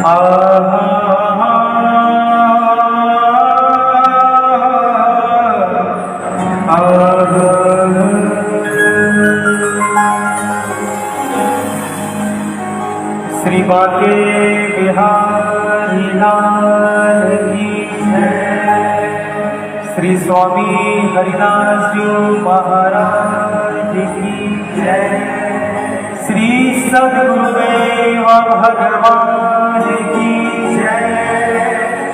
श्री बांके बिहारी लाल की जय। श्री स्वामी हरिदास जी महाराज की जय। श्री सद्गुरुदेव भगवान की जय।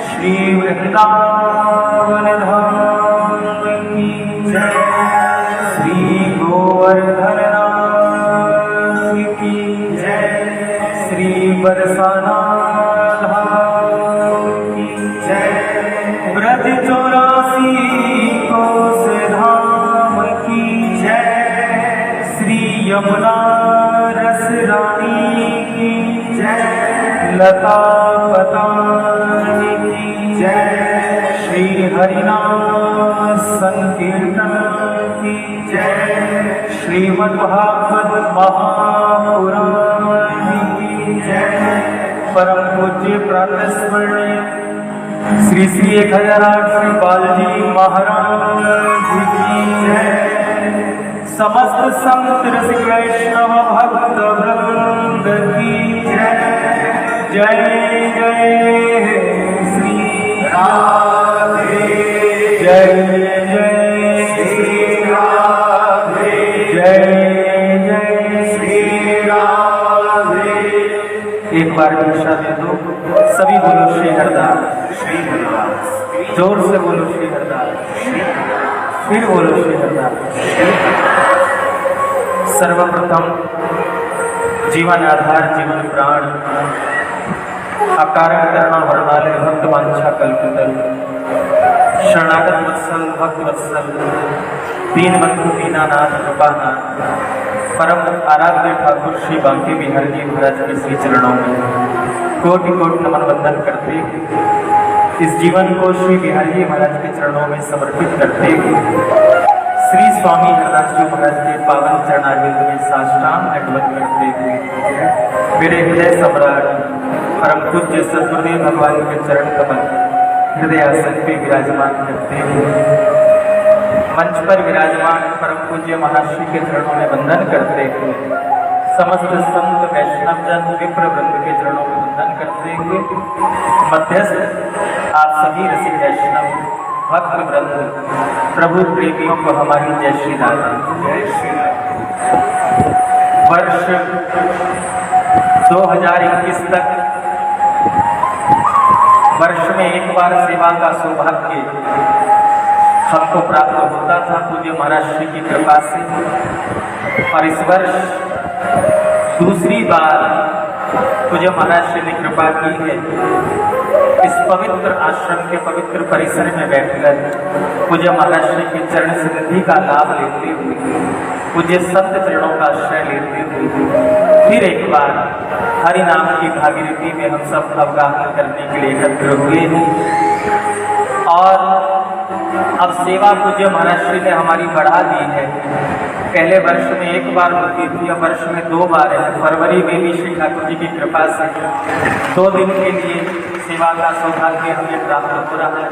श्री वृंदावन धाम की जय। श्री गोवर्धन नाथ की जय। श्री बरसाना धाम की जय। ब्रज 84 कोस धाम की जय। श्री यमुना रस रानी की जय। लता पतानी की जय। श्री हरिनाम संकीर्तन की जय। श्रीमद्भागवत महापुराण की जय। परम पूज्य प्रातस्मरणीय श्री श्री 1008 श्री बालजी महाराज की जय। समस्त संत रसिक वैष्णव भक्त वृंद की जय। जय जय श्री राधे। जय जय श्री राधे। जय जय श्री राधे। एक बार दीक्षा दे दो, सभी बोलो श्री हरदास। श्री हरदास। जोर से बोलो श्री हरदास। फिर बोलो श्री हरदास। सर्वप्रथम जीवन आधार जीवन प्राण अकारण करुणा वरदालय भक्त वांछा कल्पतरु शरणागत वत्सल भक्त वत्सल दीन बंधु दीनानाथ कृपानाथ परम आराध्य ठाकुर श्री बांके बिहारी जी महाराज के श्री चरणों में कोटि कोटि नमन वंदन करते इस जीवन को श्री बिहारी जी महाराज के चरणों में समर्पित करते श्री स्वामी हरदास जी महाराज के पावन चरणारविंद में साष्टांग दंडवत करते हुए मेरे हृदय सम्राट परम पूज्य सद्गुरुदेव भगवान के चरण कमल हृदय आसन पे विराजमान करते हुए मंच पर विराजमान परम पूज्य महाश्री के चरणों में वंदन करते हुए समस्त संत वैष्णव जन विप्र वृंद के चरणों में वंदन करते हुए मध्यस्थ आप सभी रसिक वैष्णव भक्त वृंद प्रभु प्रेमियों को हमारी जय श्री राधे। जय श्री राधे। वर्ष 2021 तक वर्ष में एक बार सेवा का सौभाग्य हमको प्राप्त होता था पूज्य महाराज श्री की कृपा से, और इस वर्ष दूसरी बार पूज्य महाराज श्री ने कृपा की है इस पवित्र आश्रम के पवित्र परिसर में बैठकर पूज्य महाराज श्री के चरण सिद्धि का लाभ लेते हुए पूज्य संत चरणों का आश्रय लेते हुए फिर एक बार हरि नाम की भागीरथी में हम सब अवगाहन करने के लिए एकत्र हुए हैं। और अब सेवा पूज्य महाराज श्री ने हमारी बढ़ा दी है। पहले वर्ष में एक बार होती थी, अब वर्ष में 2 बार है। फरवरी में भी श्री ठाकुर जी की कृपा से 2 दिन के लिए सेवा का सौभाग्य हमें प्राप्त हो रहा है।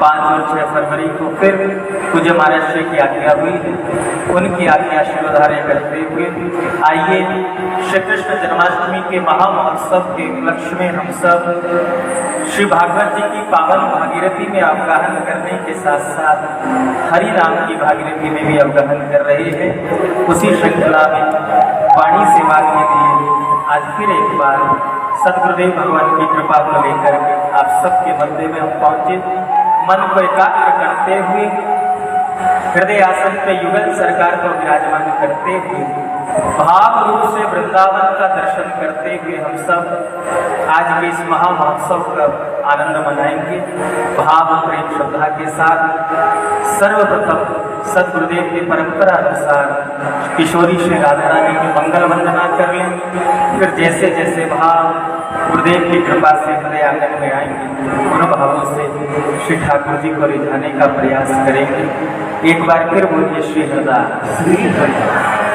5 और 6 फरवरी को फिर पूज्य महाराज श्री की आज्ञा हुई है, उनकी आज्ञा शिरोधार्य करते हुए आइए श्री कृष्ण जन्माष्टमी के महामहोत्सव के उपलक्ष्य में हम सब श्री भागवत जी की पावन भागीरथी में अवगाहन करने के साथ साथ हरि नाम की भागीरथी में भी अवगाहन कर रहे हैं। उसी श्रृंखला में वाणी सेवा के लिए आज फिर एक बार सद्गुरुदेव भगवान की कृपा को लेकर आप सबके मध्य में हम पहुंचे। मन को एकाग्र करते हुए हृदय आसन पे युगल सरकार को विराजमान करते हुए भाव रूप से वृंदावन का दर्शन करते हुए हम सब आज के इस महामहोत्सव का आनंद मनाएंगे। भाव प्रेम श्रद्धा के साथ सर्वप्रथम सद्गुरुदेव की परंपरा अनुसार किशोरी श्री राधा रानी की मंगल वंदना कर लें। फिर जैसे जैसे भाव गुरुदेव की कृपा से हृदय आंगन में आएंगे उन भावों से श्री ठाकुर जी को रिझाने का प्रयास करेंगे। एक बार फिर बोलिए श्री हरदास। श्री हरदास।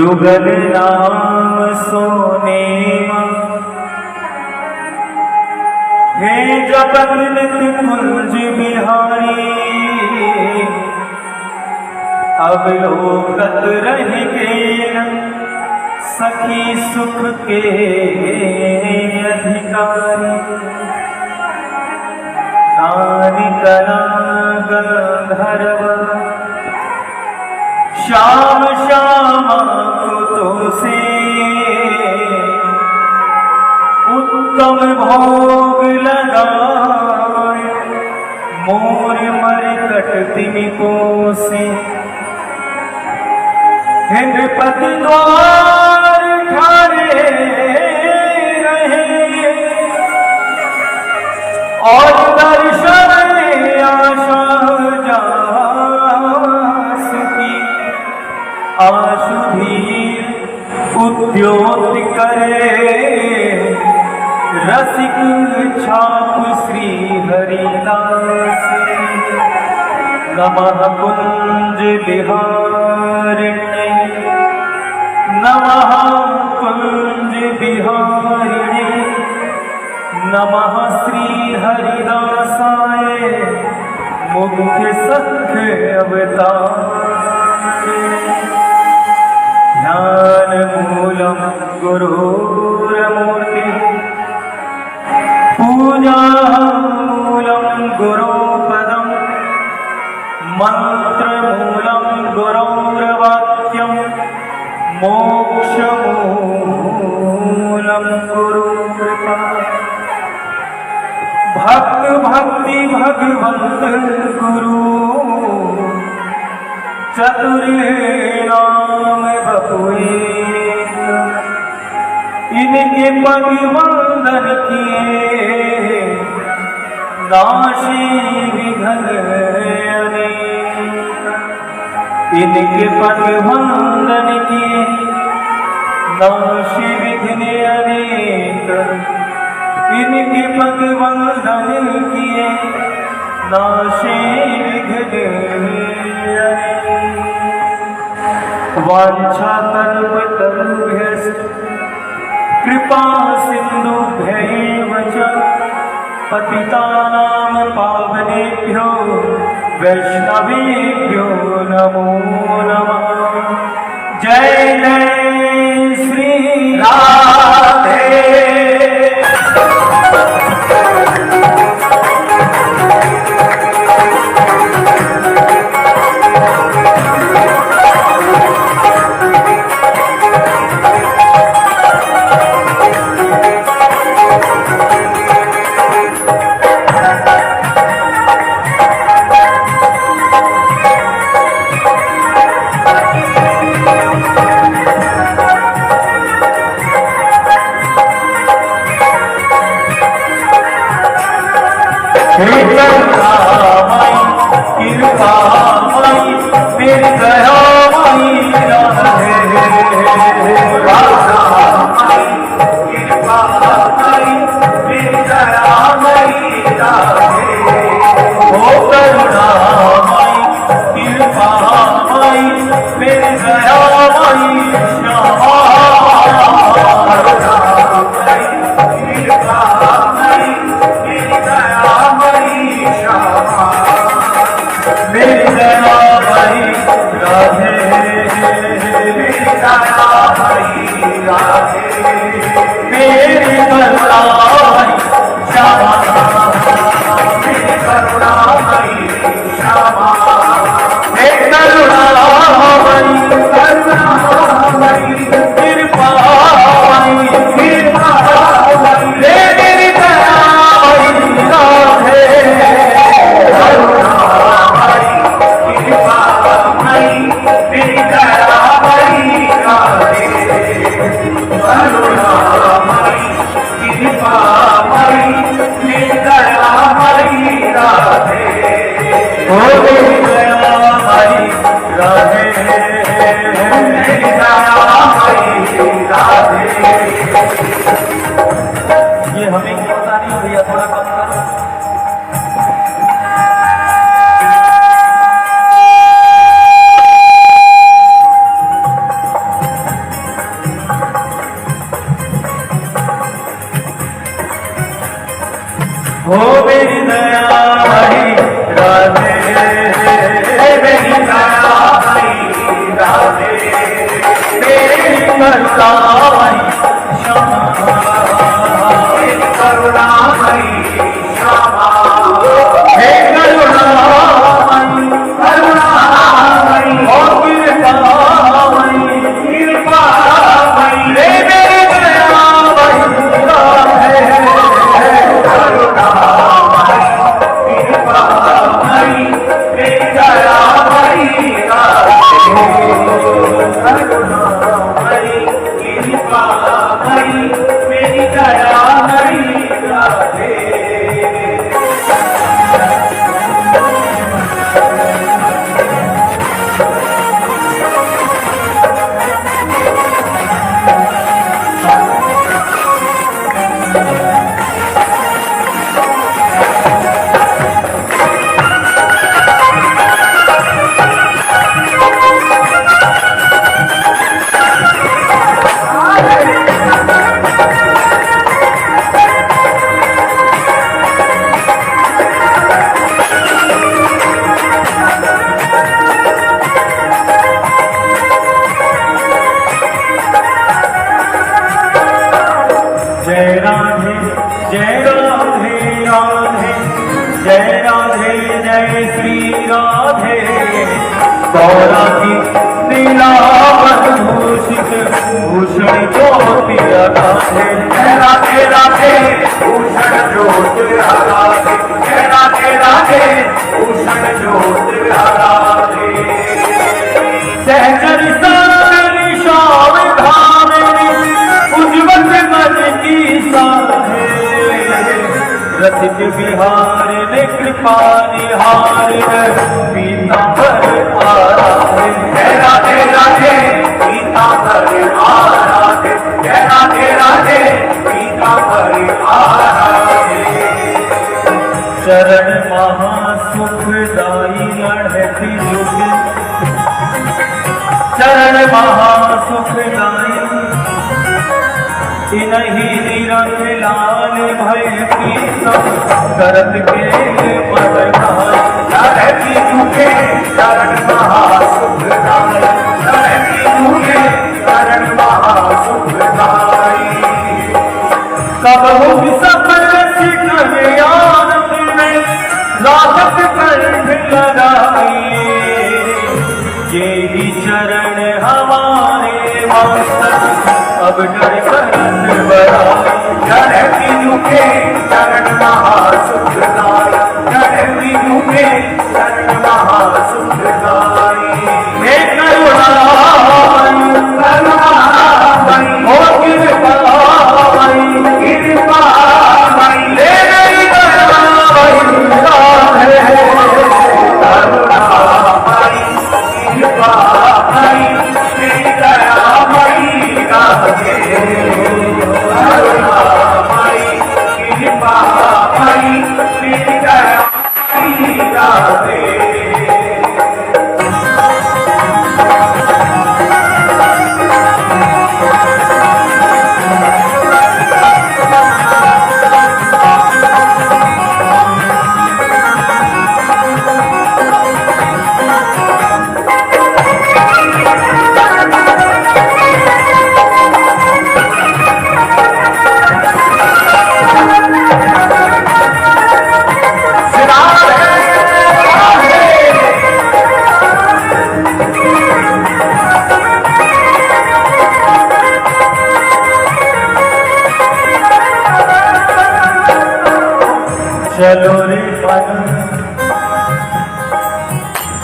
जुगल नाम सोने हे जपत नित कुंज बिहारी, अब लोकत रह गेल सखी सुख के अधिकारी। नानी कला गंधर्व श्याम श्यामा कृतो से, उत्तम भोग लगाए मोर मरकट तिनको से। हिंदपति द्वार ठारे रहे और दर्शन आशा जासुकी। आशुधीर उद्योत करे रसिक छाप श्री हरिदास। नमः कुंज बिहारिणे, नमः कुंज बिहारिणे, नमः श्री हरिदासाय मुख्य सत्य अवतार। ध्यान मूलम गुरुरमूर्ति, पूजा मूलम गुरुपदम, मंत्र मूलम गुरुर्वाक्यम, मोक्ष मूलम गुरुकृपा। भक्त भक्ति भगवंत गुरु, चतुर नाम बपुए। इनके पग वंदन किए नाशी विघ्न अनेक। इनके पग वंदन किए नाशी विघ्न अनेक। इनके पग वंदन किए नाशी विघ्न अनेक। वांछा कल्पतरुभ्यश्च कृपा सिन्धुभ्यैव च पतितानां पावनेभ्यो वैष्णवेभ्यो नमो नमः। जय जय श्री राधे। राधे गौरा की नीलाभूषित भूषण ज्योति राधे राधे राधे भूषण ज्योति राधे राधे राधे भूषण ज्योति राधे सहचर सावरी शाम धामनी उज्ज्वल मन की साधे रसिक बिहार ने कृपा निहार पीतांबर आराधे राधे राधे पीतांबर आराधे राधे राधे पीतांबर आराधे चरण महासुखदाई लड़ती युग चरण महासुखदाई इन्हीं निरख लाल भय की करत के मदनाई दुखे चरण महासुखदाई दुखे चरण महासुखदाई कब हो सफल शिखर में राहत कंठ लगाई ये ही चरण हमारे माता अब डर करन बड़ा डर की दुखे चरण महासुखदाई डर की दुखे चरण महासुखदाई हे करुणामय करुणामय हो कृपामय कृपामय ले गई करुणामय करुणामय कृपामय तेरी दयामय राधे करुणामय कृपामय तेरी दयामय राधे चलो रे मन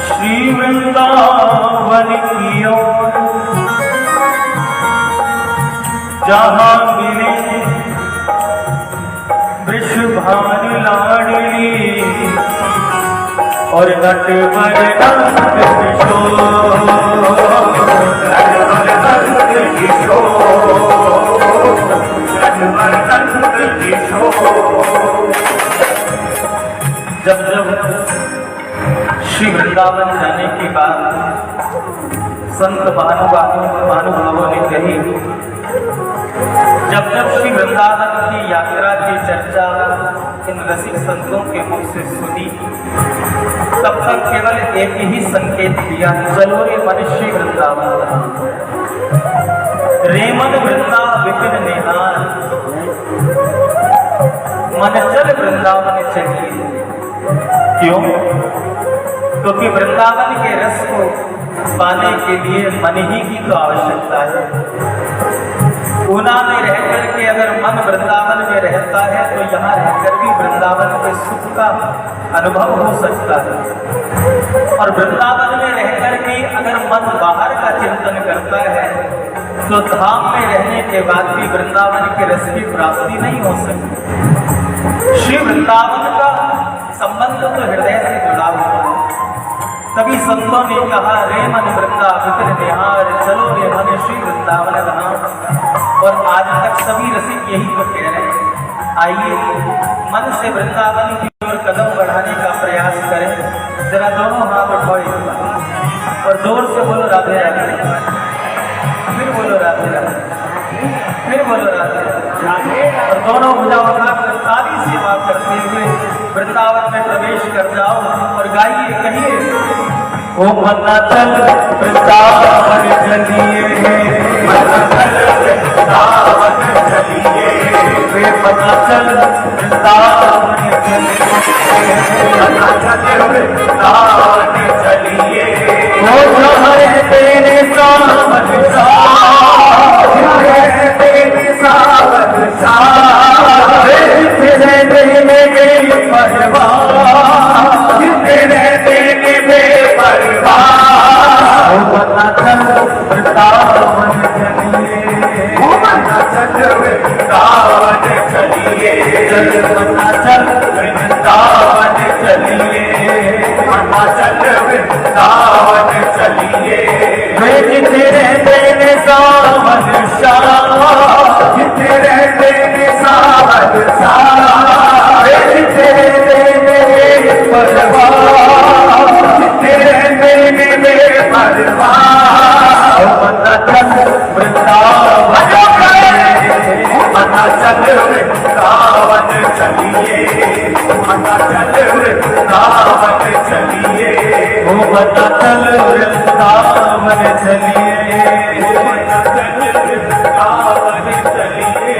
श्री वृंदावन की ओर जहाँ मिले वृषभान लाडली और नटवर नंद किशोर जब जब श्री वृंदावन जाने के बाद संत महानुभावों ने कही जब जब श्री वृंदावन की यात्रा की चर्चा इन रसिक संतों के मुख से सुनी तब तक केवल एक ही संकेत दिया चलो रे मनुष्य वृंदावन रेमन वृंदा विपिन निहार मन चल वृंदावन चाहिए क्यों? क्योंकि वृंदावन के रस को पाने के लिए मन ही की तो आवश्यकता है। ऊना में रह करके अगर मन वृंदावन में रहता है तो यहाँ रहकर भी वृंदावन के सुख का अनुभव हो सकता है और वृंदावन में रहकर भी अगर मन बाहर का चिंतन करता है तो धाम में रहने के बाद भी वृंदावन के रस की प्राप्ति नहीं हो सकती। श्री वृंदावन का संबंध तो हृदय से जुड़ा हुआ है। तभी संतों ने कहा रे मन वृंदा विपिन निहार चलो रे मन श्री वृंदावन धाम। और आज तक सभी रसिक यही तो कह रहे हैं आइए मन से वृंदावन की ओर कदम बढ़ाने का प्रयास करें। जरा दोनों हाथ उठाओ और जोर से बोलो राधे राधे, फिर बोलो राधे राधे, फिर बोलो राधे राधे और दोनों भुजा उठाकर सारी सेवा करते हुए वृंदावन में प्रवेश कर जाओ और गाइए कहिए ओ मन्ना चल वृंदावन चलिए मन्ना चल वृंदावन चलिए मन्ना चल वृंदावन चलिए मन्ना चल वृंदावन चलिए तेरे सावन तेरे सावन तेरे देने बेपरवाह तेरे देने बेपरवाह पता चल वृंदावन चलिए पता चल वृंदावन चलिए पता चल वृंदावन चलिए पता चल वृंदावन चलिए तेरे देने सावन शाह तेरे देने सावन शाह तेरे देने परवाह तेरे देने परवाह पता चल वृंदावन पता चल वृंदावन चलिए पता चल वृंदावन चलिए पता चल वृंदावन चलिए पता चल वृंदावन चलिए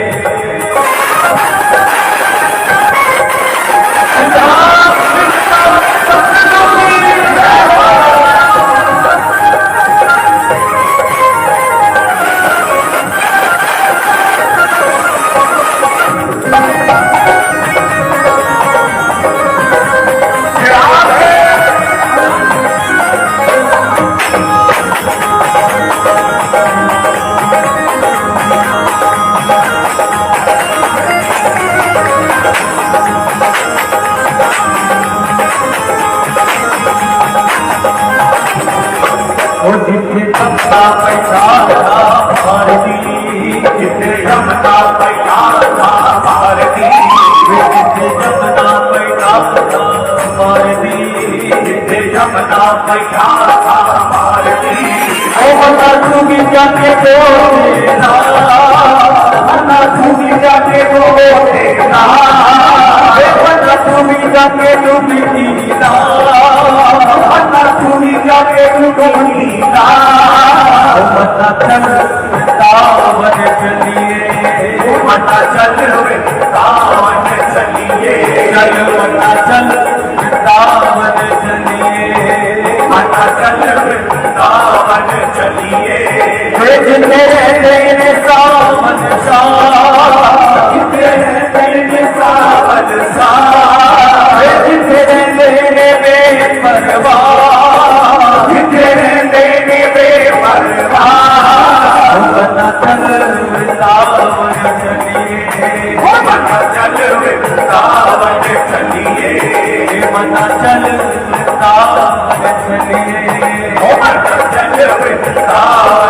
जिथे जमता पैसा था भारती जिथे जमता पैसा था भारती जिथे जमता पैसा था भारती जिथे जमता पैसा था भारती बता दूंगी जाके दो देना बता दूंगी जाके दो देना बता दूंगी जाके दूंगी दीना बता दूंगी जाके दूंगी पता चल वृंदावन चलिए पता चल वृंदावन चलिए चल पता चल वृंदावन चलिए पता चल वृंदावन चलिए तेरे तेरे सावन शाह तेरे तेरे सावन शाह तेरे तेरे बेपरवाह तेरे देने बेपरवाह पता चल वृंदावन चलिए पता चल वृंदावन चलिए पता चल वृंदावन चलिए पता चल वृंदावन